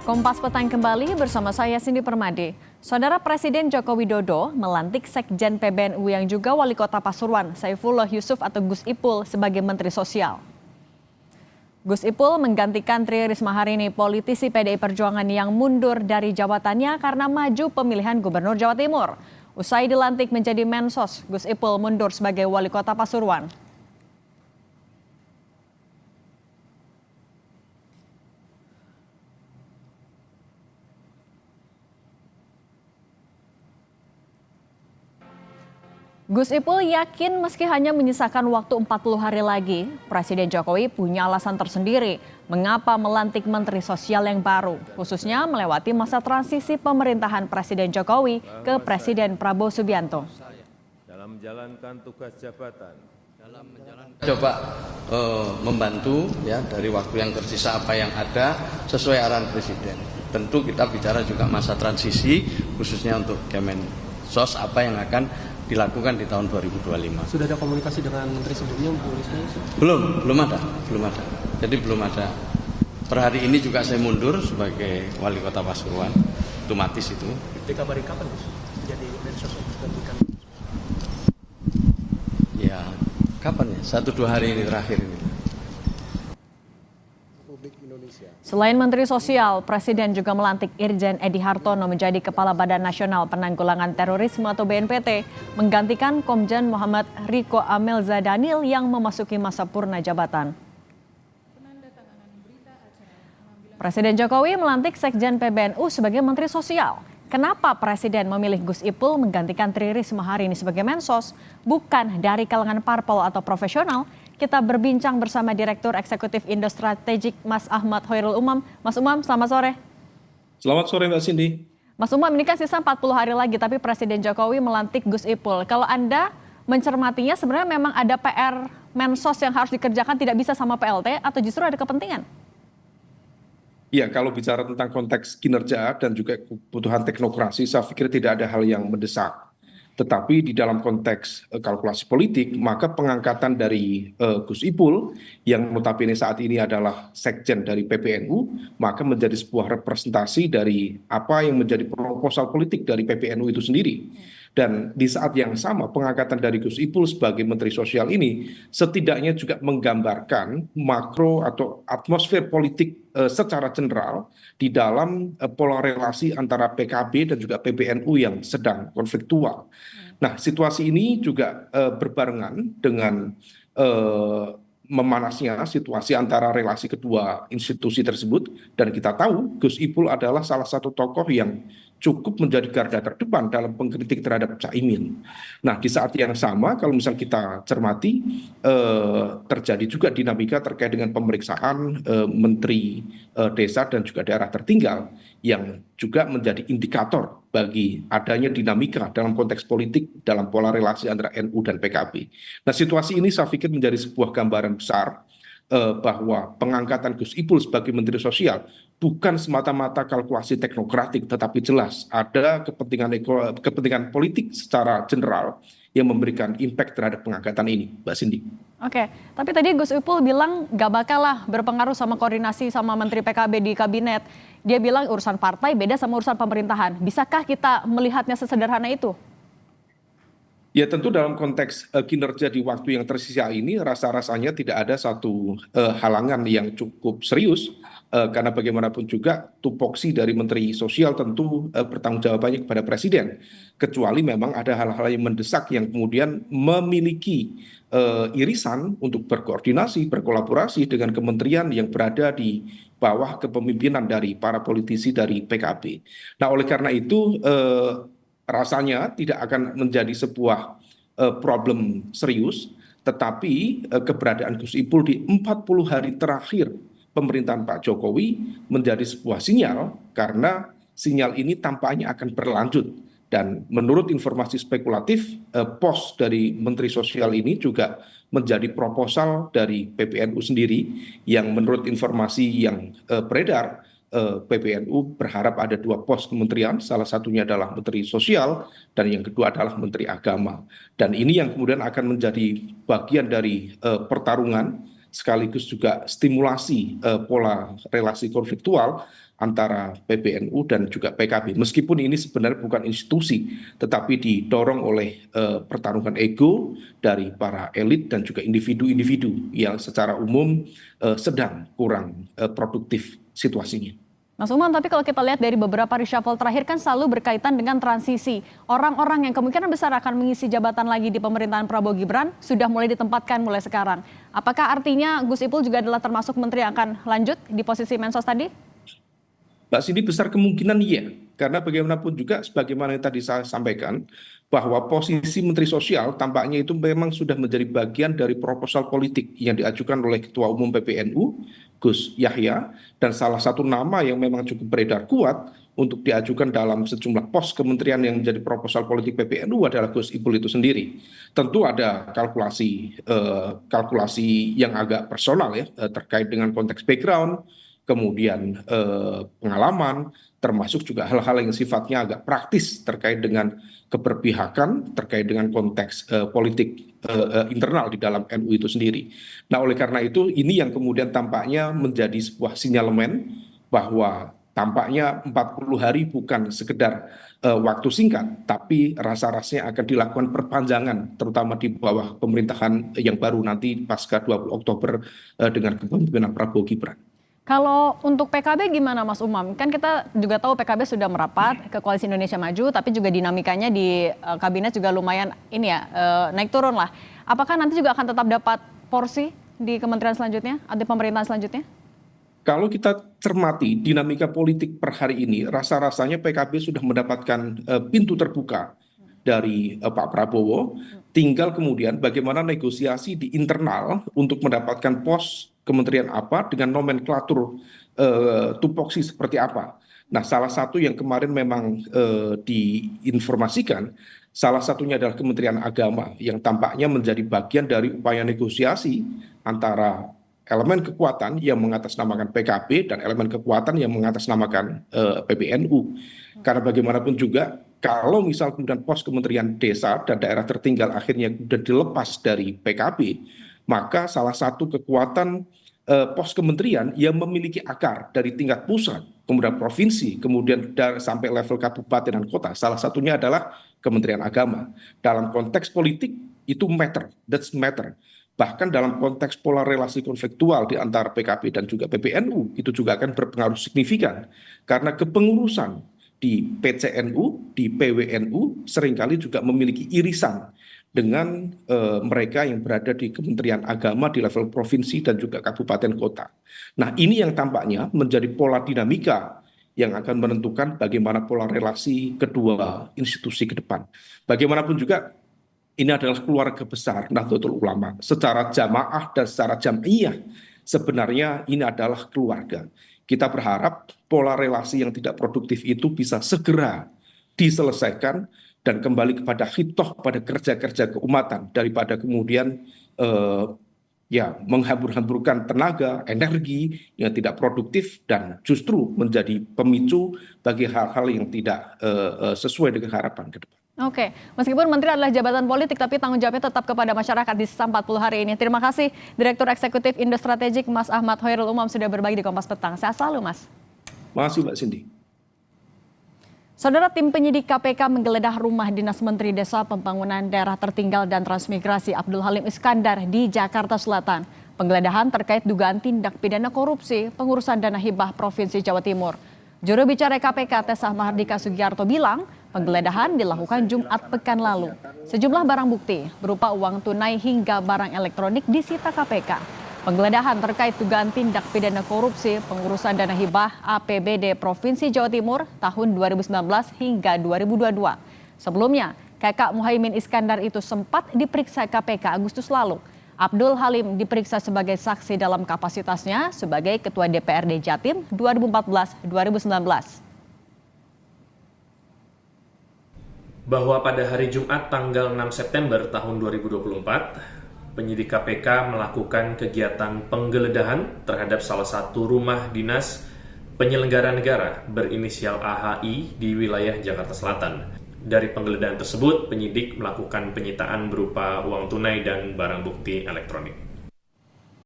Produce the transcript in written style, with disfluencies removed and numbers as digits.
Kompas Petang kembali bersama saya Cindy Permade. Saudara Presiden Joko Widodo melantik Sekjen PBNU yang juga Wali Kota Pasuruan, Saifullah Yusuf atau Gus Ipul sebagai Menteri Sosial. Gus Ipul menggantikan Tri Risma hari ini, politisi PDI Perjuangan yang mundur dari jabatannya karena maju pemilihan Gubernur Jawa Timur. Usai dilantik menjadi Mensos, Gus Ipul mundur sebagai Wali Kota Pasuruan. Gus Ipul yakin meski hanya menyisakan waktu 40 hari lagi, Presiden Jokowi punya alasan tersendiri mengapa melantik Menteri Sosial yang baru, khususnya melewati masa transisi pemerintahan Presiden Jokowi ke Presiden Prabowo Subianto. Dalam menjalankan tugas jabatan, coba membantu ya dari waktu yang tersisa apa yang ada sesuai arahan Presiden. Tentu kita bicara juga masa transisi khususnya untuk Kemensos apa yang akan dilakukan di tahun 2025. Sudah ada komunikasi dengan Menteri sebelumnya, Bu Risma? Belum ada. Jadi belum ada. Per hari ini juga saya mundur sebagai Wali Kota Pasuruan, otomatis itu. Dikabarin kapan, Gus? Jadi Mensos gantikan? Ya, kapan ya? 1-2 hari ini terakhir ini. Selain Menteri Sosial, Presiden juga melantik Irjen Edi Hartono menjadi Kepala Badan Nasional Penanggulangan Terorisme atau BNPT, menggantikan Komjen Muhammad Riko Amelza Daniel yang memasuki masa purna jabatan. Presiden Jokowi melantik Sekjen PBNU sebagai Menteri Sosial. Kenapa Presiden memilih Gus Ipul menggantikan Tri Risma hari ini sebagai Mensos, bukan dari kalangan parpol atau profesional? Kita berbincang bersama Direktur Eksekutif Indo Strategik Mas Ahmad Hoirul Umam. Mas Umam, selamat sore. Selamat sore Mbak Cindy. Mas Umam, ini kan sisa 40 hari lagi, tapi Presiden Jokowi melantik Gus Ipul. Kalau Anda mencermatinya sebenarnya memang ada PR Mensos yang harus dikerjakan, tidak bisa sama PLT, atau justru ada kepentingan? Ya, kalau bicara tentang konteks kinerja dan juga kebutuhan teknokrasi, saya pikir tidak ada hal yang mendesak. Tetapi di dalam konteks kalkulasi politik, maka pengangkatan dari Gus Ipul, yang notabene saat ini adalah Sekjen dari PBNU, maka menjadi sebuah representasi dari apa yang menjadi proposal politik dari PBNU itu sendiri. Dan di saat yang sama, pengangkatan dari Gus Ipul sebagai Menteri Sosial ini setidaknya juga menggambarkan makro atau atmosfer politik secara general di dalam pola relasi antara PKB dan juga PBNU yang sedang konfliktual. Nah, situasi ini juga berbarengan dengan memanasnya situasi antara relasi kedua institusi tersebut, dan kita tahu Gus Ipul adalah salah satu tokoh yang cukup menjadi garda terdepan dalam pengkritik terhadap Caimin. Nah, di saat yang sama kalau misal kita cermati terjadi juga dinamika terkait dengan pemeriksaan Menteri Desa dan juga Daerah Tertinggal yang juga menjadi indikator bagi adanya dinamika dalam konteks politik dalam pola relasi antara NU dan PKB. Nah, situasi ini saya pikir menjadi sebuah gambaran besar bahwa pengangkatan Gus Ipul sebagai Menteri Sosial bukan semata-mata kalkulasi teknokratik, tetapi jelas ada kepentingan politik secara general yang memberikan impact terhadap pengangkatan ini, Mbak Cindy. Oke, tapi tadi Gus Ipul bilang gak bakal lah berpengaruh sama koordinasi sama Menteri PKB di kabinet. Dia bilang urusan partai beda sama urusan pemerintahan. Bisakah kita melihatnya sesederhana itu? Ya, tentu dalam konteks kinerja di waktu yang tersisa ini rasa-rasanya tidak ada satu halangan yang cukup serius, karena bagaimanapun juga tupoksi dari Menteri Sosial tentu pertanggungjawabannya kepada Presiden, kecuali memang ada hal-hal yang mendesak yang kemudian memiliki irisan untuk berkoordinasi, berkolaborasi dengan kementerian yang berada di bawah kepemimpinan dari para politisi dari PKB. Nah, oleh karena itu rasanya tidak akan menjadi sebuah problem serius, tetapi keberadaan Gus Ipul di 40 hari terakhir pemerintahan Pak Jokowi menjadi sebuah sinyal, karena sinyal ini tampaknya akan berlanjut. Dan menurut informasi spekulatif, pos dari Menteri Sosial ini juga menjadi proposal dari PBNU sendiri, yang menurut informasi yang beredar, PBNU berharap ada 2 pos kementerian, salah satunya adalah Menteri Sosial dan yang kedua adalah Menteri Agama. Dan ini yang kemudian akan menjadi bagian dari pertarungan sekaligus juga stimulasi pola relasi konfliktual antara PBNU dan juga PKB. Meskipun ini sebenarnya bukan institusi, tetapi didorong oleh pertarungan ego dari para elit dan juga individu-individu yang secara umum sedang kurang produktif situasinya. Mas Umam, tapi kalau kita lihat dari beberapa reshuffle terakhir kan selalu berkaitan dengan transisi. Orang-orang yang kemungkinan besar akan mengisi jabatan lagi di pemerintahan Prabowo Gibran sudah mulai ditempatkan mulai sekarang. Apakah artinya Gus Ipul juga adalah termasuk menteri yang akan lanjut di posisi Mensos tadi? Mbak Cindy, besar kemungkinan iya. Karena bagaimanapun juga sebagaimana yang tadi saya sampaikan, bahwa posisi Menteri Sosial tampaknya itu memang sudah menjadi bagian dari proposal politik yang diajukan oleh Ketua Umum PBNU, Gus Yahya, dan salah satu nama yang memang cukup beredar kuat untuk diajukan dalam sejumlah pos kementerian yang menjadi proposal politik PBNU adalah Gus Ipul itu sendiri. Tentu ada kalkulasi yang agak personal ya, terkait dengan konteks background, kemudian pengalaman, termasuk juga hal-hal yang sifatnya agak praktis terkait dengan keberpihakan, terkait dengan konteks politik internal di dalam NU itu sendiri. Nah, oleh karena itu ini yang kemudian tampaknya menjadi sebuah sinyalemen bahwa tampaknya 40 hari bukan sekedar waktu singkat, tapi rasa-rasanya akan dilakukan perpanjangan, terutama di bawah pemerintahan yang baru nanti pasca 20 Oktober dengan kepemimpinan Prabowo Gibran. Kalau untuk PKB gimana Mas Umam? Kan kita juga tahu PKB sudah merapat ke Koalisi Indonesia Maju, tapi juga dinamikanya di kabinet juga lumayan naik turun lah. Apakah nanti juga akan tetap dapat porsi di kementerian selanjutnya atau di pemerintahan selanjutnya? Kalau kita cermati dinamika politik per hari ini, rasa-rasanya PKB sudah mendapatkan pintu terbuka dari Pak Prabowo. Tinggal kemudian bagaimana negosiasi di internal untuk mendapatkan pos kementerian apa dengan nomenklatur tupoksi seperti apa. Nah, salah satu yang kemarin memang diinformasikan, salah satunya adalah Kementerian Agama yang tampaknya menjadi bagian dari upaya negosiasi antara elemen kekuatan yang mengatasnamakan PKB dan elemen kekuatan yang mengatasnamakan PBNU. Karena bagaimanapun juga kalau misal kemudian pos Kementerian Desa dan Daerah Tertinggal akhirnya sudah dilepas dari PKB, maka salah satu kekuatan pos kementerian yang memiliki akar dari tingkat pusat, kemudian provinsi, kemudian sampai level kabupaten dan kota, salah satunya adalah Kementerian Agama. Dalam konteks politik itu that's matter. Bahkan dalam konteks pola relasi konfliktual di antara PKB dan juga PBNU, itu juga akan berpengaruh signifikan. Karena kepengurusan di PCNU, di PWNU, seringkali juga memiliki irisan dengan mereka yang berada di Kementerian Agama di level provinsi dan juga kabupaten kota. Nah, ini yang tampaknya menjadi pola dinamika yang akan menentukan bagaimana pola relasi kedua institusi ke depan. Bagaimanapun juga ini adalah keluarga besar Nahdlatul Ulama. Secara jamaah dan secara jam'iyah sebenarnya ini adalah keluarga. Kita berharap pola relasi yang tidak produktif itu bisa segera diselesaikan dan kembali kepada hitoh, pada kerja-kerja keumatan, daripada kemudian menghambur-hamburkan tenaga, energi yang tidak produktif dan justru menjadi pemicu bagi hal-hal yang tidak sesuai dengan harapan ke depan. Oke, meskipun menteri adalah jabatan politik, tapi tanggung jawabnya tetap kepada masyarakat di sisa 40 hari ini. Terima kasih Direktur Eksekutif Indo Strategik Mas Ahmad Hoirul Umam sudah berbagi di Kompas Petang. Sehat selalu Mas. Makasih Mbak Cindy. Saudara, tim penyidik KPK menggeledah rumah Dinas Menteri Desa Pembangunan Daerah Tertinggal dan Transmigrasi Abdul Halim Iskandar di Jakarta Selatan. Penggeledahan terkait dugaan tindak pidana korupsi pengurusan dana hibah Provinsi Jawa Timur. Juru bicara KPK Tessa Mahardika Sugiarto bilang, penggeledahan dilakukan Jumat pekan lalu. Sejumlah barang bukti berupa uang tunai hingga barang elektronik disita KPK. Penggeledahan terkait dugaan tindak pidana korupsi pengurusan dana hibah APBD Provinsi Jawa Timur tahun 2019 hingga 2022. Sebelumnya, Kakak Muhaimin Iskandar itu sempat diperiksa KPK Agustus lalu. Abdul Halim diperiksa sebagai saksi dalam kapasitasnya sebagai Ketua DPRD Jatim 2014-2019. Bahwa pada hari Jumat tanggal 6 September tahun 2024, penyidik KPK melakukan kegiatan penggeledahan terhadap salah satu rumah dinas penyelenggara negara berinisial AHI di wilayah Jakarta Selatan. Dari penggeledahan tersebut, penyidik melakukan penyitaan berupa uang tunai dan barang bukti elektronik.